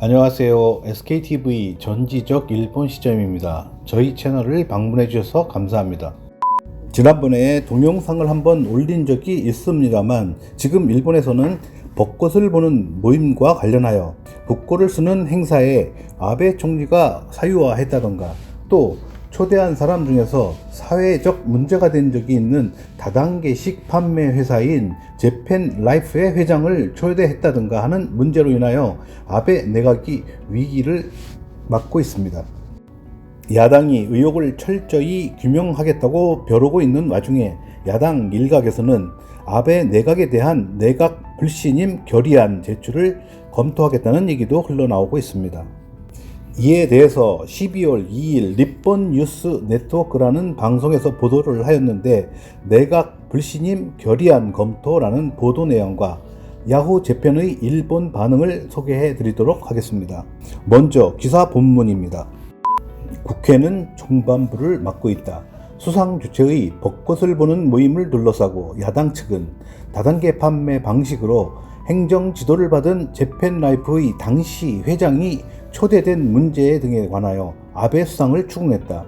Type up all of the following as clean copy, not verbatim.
안녕하세요. SKTV 전지적 일본 시점입니다. 저희 채널을 방문해 주셔서 감사합니다. 지난번에 동영상을 한번 올린 적이 있습니다만 지금 일본에서는 벚꽃을 보는 모임과 관련하여 붓고를 쓰는 행사에 아베 총리가 사유화했다던가 또 초대한 사람 중에서 사회적 문제가 된 적이 있는 다단계식 판매 회사인 재팬라이프의 회장을 초대했다든가 하는 문제로 인하여 아베 내각이 위기를 맞고 있습니다. 야당이 의혹을 철저히 규명하겠다고 벼르고 있는 와중에 야당 일각에서는 아베 내각에 대한 내각 불신임 결의안 제출을 검토하겠다는 얘기도 흘러나오고 있습니다. 이에 대해서 12월 2일 니폰 뉴스 네트워크라는 방송에서 보도를 하였는데 내각 불신임 결의안 검토라는 보도 내용과 야후 재팬의 일본 반응을 소개해 드리도록 하겠습니다. 먼저 기사 본문입니다. 국회는 중반부를 맡고 있다. 수상 주체의 벚꽃을 보는 모임을 둘러싸고 야당 측은 다단계 판매 방식으로 행정 지도를 받은 재팬라이프의 당시 회장이 초대된 문제 등에 관하여 아베 수상을 추궁했다.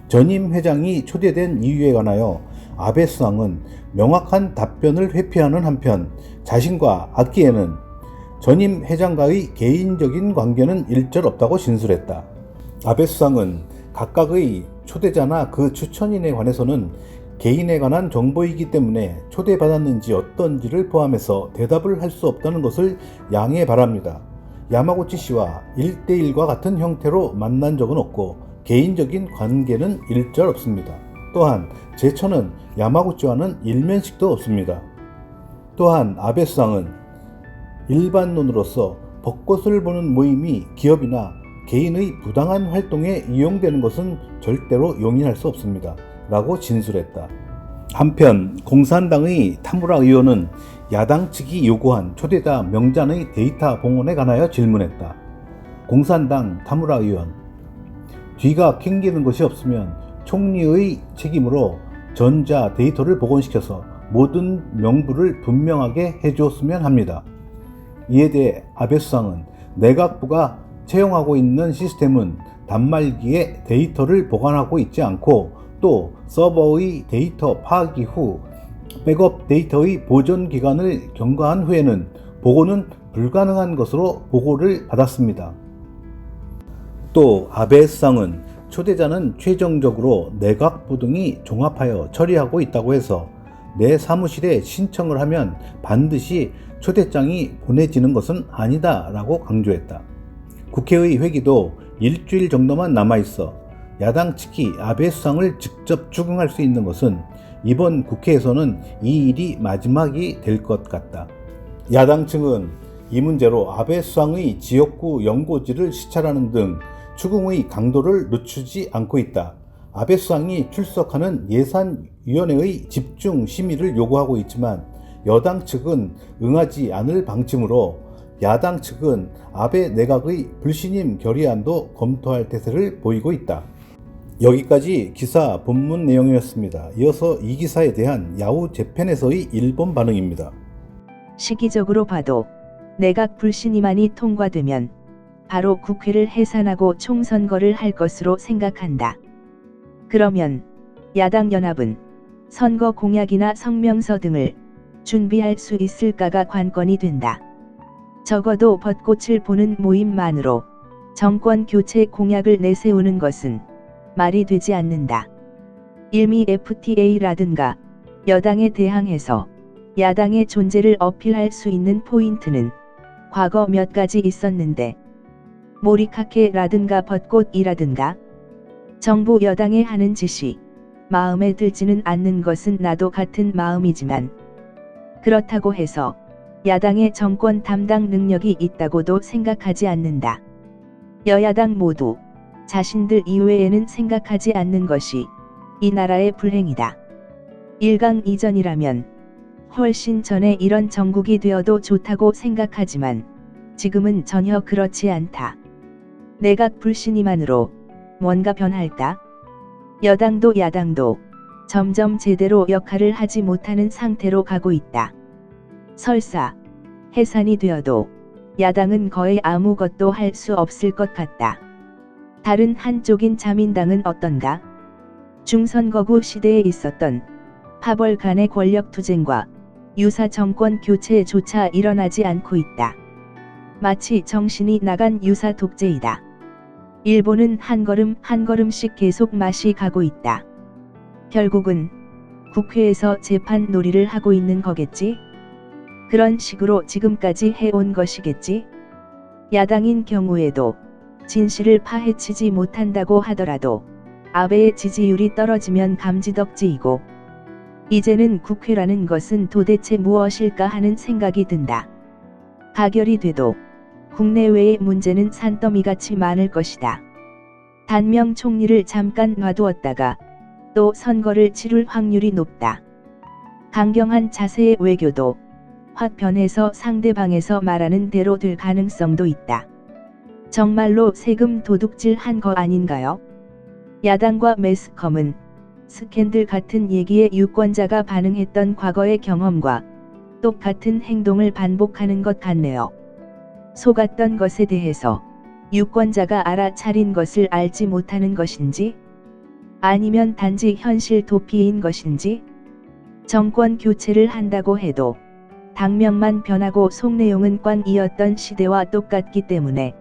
전임 회장이 초대된 이유에 관하여 아베 수상은 명확한 답변을 회피하는 한편 자신과 악기에는 전임 회장과의 개인적인 관계는 일절 없다고 진술했다. 아베 수상은 각각의 초대자나 그 추천인에 관해서는 개인에 관한 정보이기 때문에 초대받았는지 어떤지를 포함해서 대답을 할 수 없다는 것을 양해 바랍니다. 야마구치 씨와 1대1과 같은 형태로 만난 적은 없고 개인적인 관계는 일절 없습니다. 또한 제 처는 야마구치와는 일면식도 없습니다. 또한 아베 수상은 일반론으로서 벚꽃을 보는 모임이 기업이나 개인의 부당한 활동에 이용되는 것은 절대로 용인할 수 없습니다. 라고 진술했다. 한편 공산당의 타무라 의원은 야당 측이 요구한 초대자 명단의 데이터 봉헌에 관하여 질문했다. 공산당 타무라 의원, 뒤가 캥기는 것이 없으면 총리의 책임으로 전자 데이터를 복원시켜서 모든 명부를 분명하게 해주었으면 합니다. 이에 대해 아베 수상은 내각부가 채용하고 있는 시스템은 단말기에 데이터를 보관하고 있지 않고 또 서버의 데이터 파기 후 백업 데이터의 보존 기간을 경과한 후에는 복원은 불가능한 것으로 보고를 받았습니다. 또 아베 수상은 초대자는 최종적으로 내각부 등이 종합하여 처리하고 있다고 해서 내 사무실에 신청을 하면 반드시 초대장이 보내지는 것은 아니다 라고 강조했다. 국회의 회기도 일주일 정도만 남아있어 야당 측이 아베 수상을 직접 추궁할 수 있는 것은 이번 국회에서는 이 일이 마지막이 될 것 같다. 야당 측은 이 문제로 아베 수상의 지역구 연고지를 시찰하는 등 추궁의 강도를 늦추지 않고 있다. 아베 수상이 출석하는 예산위원회의 집중 심의를 요구하고 있지만 여당 측은 응하지 않을 방침으로 야당 측은 아베 내각의 불신임 결의안도 검토할 태세를 보이고 있다. 여기까지 기사 본문 내용이었습니다. 이어서 이 기사에 대한 야후 재팬에서의 일본 반응입니다. 시기적으로 봐도 내각 불신임안이 통과되면 바로 국회를 해산하고 총선거를 할 것으로 생각한다. 그러면 야당 연합은 선거 공약이나 성명서 등을 준비할 수 있을까가 관건이 된다. 적어도 벚꽃을 보는 모임만으로 정권 교체 공약을 내세우는 것은 말이 되지 않는다. 일미 FTA라든가 여당에 대항해서 야당의 존재를 어필할 수 있는 포인트는 과거 몇 가지 있었는데 모리카케라든가 벚꽃이라든가 정부 여당에 하는 짓이 마음에 들지는 않는 것은 나도 같은 마음이지만 그렇다고 해서 야당의 정권 담당 능력이 있다고도 생각하지 않는다. 여야당 모두 자신들 이외에는 생각하지 않는 것이 이 나라의 불행이다. 일강 이전이라면 훨씬 전에 이런 정국이 되어도 좋다고 생각하지만 지금은 전혀 그렇지 않다. 내각 불신임안으로 뭔가 변할까? 여당도 야당도 점점 제대로 역할을 하지 못하는 상태로 가고 있다. 설사 해산이 되어도 야당은 거의 아무것도 할 수 없을 것 같다. 다른 한쪽인 자민당은 어떤가? 중선거구 시대에 있었던 파벌 간의 권력 투쟁과 유사 정권 교체조차 일어나지 않고 있다. 마치 정신이 나간 유사 독재이다. 일본은 한 걸음 한 걸음씩 계속 맛이 가고 있다. 결국은 국회에서 재판 놀이를 하고 있는 거겠지? 그런 식으로 지금까지 해온 것이겠지? 야당인 경우에도 진실을 파헤치지 못한다고 하더라도 아베의 지지율이 떨어지면 감지덕지이고, 이제는 국회라는 것은 도대체 무엇일까 하는 생각이 든다. 가결이 돼도 국내외의 문제는 산더미같이 많을 것이다. 단명 총리를 잠깐 놔두었다가 또 선거를 치룰 확률이 높다. 강경한 자세의 외교도 확 변해서 상대방에서 말하는 대로 될 가능성도 있다. 정말로 세금 도둑질한 거 아닌가요? 야당과 매스컴은 스캔들 같은 얘기에 유권자가 반응했던 과거의 경험과 똑같은 행동을 반복하는 것 같네요. 속았던 것에 대해서 유권자가 알아차린 것을 알지 못하는 것인지, 아니면 단지 현실 도피인 것인지. 정권 교체를 한다고 해도 당명만 변하고 속내용은 꽝이었던 시대와 똑같기 때문에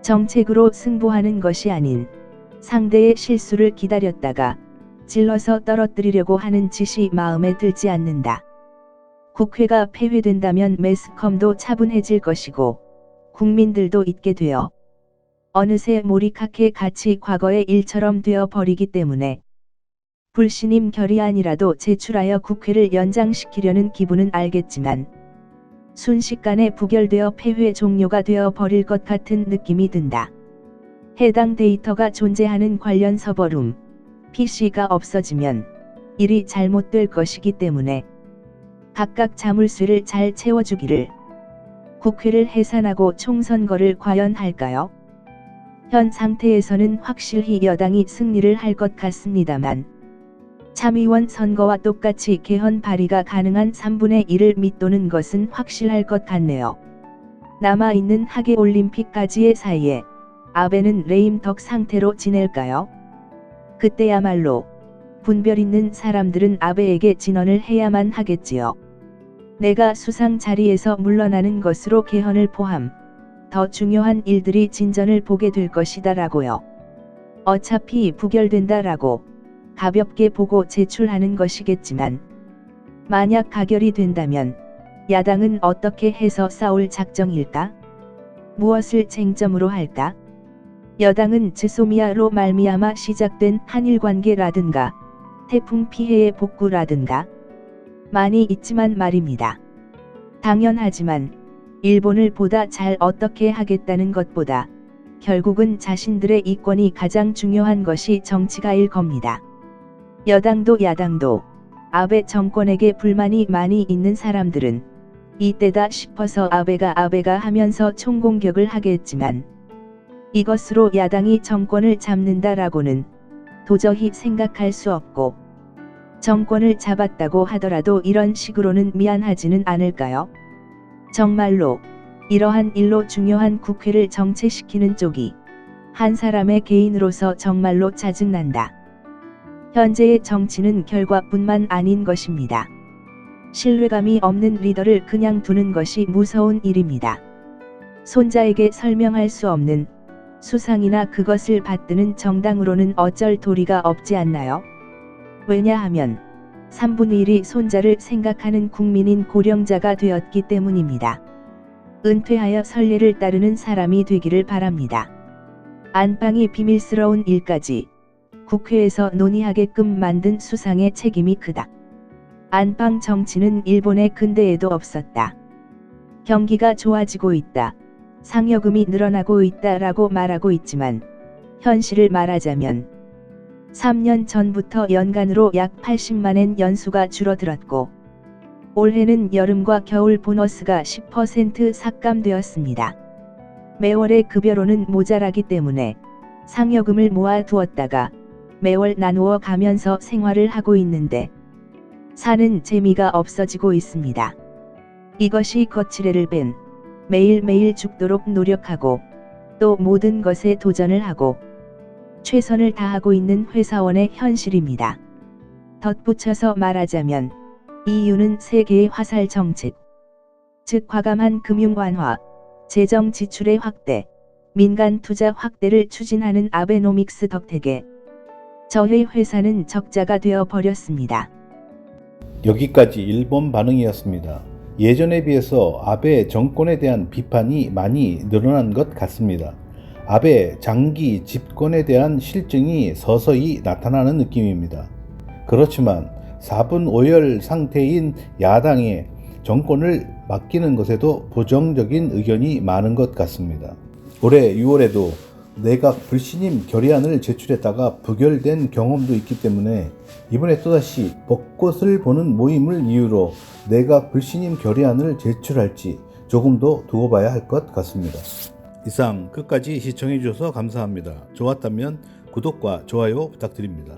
정책으로 승부하는 것이 아닌 상대의 실수를 기다렸다가 질러서 떨어뜨리려고 하는 짓이 마음에 들지 않는다. 국회가 폐회된다면 매스컴도 차분해질 것이고 국민들도 잊게 되어 어느새 몰입하게 같이 과거의 일처럼 되어 버리기 때문에 불신임 결의안이라도 제출하여 국회를 연장시키려는 기분은 알겠지만 순식간에 부결되어 폐회 종료가 되어 버릴 것 같은 느낌이 든다. 해당 데이터가 존재하는 관련 서버룸, PC가 없어지면 일이 잘못될 것이기 때문에 각각 자물쇠를 잘 채워주기를. 국회를 해산하고 총선거를 과연 할까요? 현 상태에서는 확실히 여당이 승리를 할 것 같습니다만 참의원 선거와 똑같이 개헌 발의가 가능한 3분의 1을 밑도는 것은 확실할 것 같네요. 남아있는 하계올림픽까지의 사이에 아베는 레임덕 상태로 지낼까요? 그때야말로 분별 있는 사람들은 아베에게 진언을 해야만 하겠지요. 내가 수상 자리에서 물러나는 것으로 개헌을 포함 더 중요한 일들이 진전을 보게 될 것이다라고요. 어차피 부결된다라고 가볍게 보고 제출하는 것이겠지만 만약 가결이 된다면 야당은 어떻게 해서 싸울 작정일까? 무엇을 쟁점으로 할까? 여당은 지소미아로 말미암아 시작된 한일관계라든가 태풍 피해의 복구라든가 많이 있지만 말입니다. 당연하지만 일본을 보다 잘 어떻게 하겠다는 것보다 결국은 자신들의 이권이 가장 중요한 것이 정치가일 겁니다. 여당도 야당도 아베 정권에게 불만이 많이 있는 사람들은 이때다 싶어서 아베가 하면서 총공격을 하겠지만 이것으로 야당이 정권을 잡는다라고는 도저히 생각할 수 없고, 정권을 잡았다고 하더라도 이런 식으로는 미안하지는 않을까요? 정말로 이러한 일로 중요한 국회를 정체시키는 쪽이 한 사람의 개인으로서 정말로 짜증난다. 현재의 정치는 결과뿐만 아닌 것입니다. 신뢰감이 없는 리더를 그냥 두는 것이 무서운 일입니다. 손자에게 설명할 수 없는 수상이나 그것을 받드는 정당으로는 어쩔 도리가 없지 않나요? 왜냐하면 3분의 1이 손자를 생각하는 국민인 고령자가 되었기 때문입니다. 은퇴하여 선례를 따르는 사람이 되기를 바랍니다. 안방이 비밀스러운 일까지 국회에서 논의하게끔 만든 수상의 책임이 크다. 안방 정치는 일본의 근대에도 없었다. 경기가 좋아지고 있다, 상여금이 늘어나고 있다라고 말하고 있지만 현실을 말하자면 3년 전부터 연간으로 약 80만엔 연수가 줄어들었고 올해는 여름과 겨울 보너스가 10% 삭감되었습니다. 매월의 급여로는 모자라기 때문에 상여금을 모아두었다가 매월 나누어 가면서 생활을 하고 있는데 사는 재미가 없어지고 있습니다. 이것이 거칠애를 뺀 매일매일 죽도록 노력하고 또 모든 것에 도전을 하고 최선을 다하고 있는 회사원의 현실입니다. 덧붙여서 말하자면 EU는 세계의 화살 정책, 즉 과감한 금융 완화, 재정 지출의 확대, 민간 투자 확대를 추진하는 아베노믹스 덕택에 저희 회사는 적자가 되어 버렸습니다. 여기까지 일본 반응이었습니다. 예전에 비해서 아베 정권에 대한 비판이 많이 늘어난 것 같습니다. 아베 장기 집권에 대한 실증이 서서히 나타나는 느낌입니다. 그렇지만 4분 5열 상태인 야당에 정권을 맡기는 것에도 부정적인 의견이 많은 것 같습니다. 올해 6월에도 내각 불신임 결의안을 제출했다가 부결된 경험도 있기 때문에 이번에 또다시 벚꽃을 보는 모임을 이유로 내각 불신임 결의안을 제출할지 조금 더 두고 봐야 할 것 같습니다. 이상 끝까지 시청해 주셔서 감사합니다. 좋았다면 구독과 좋아요 부탁드립니다.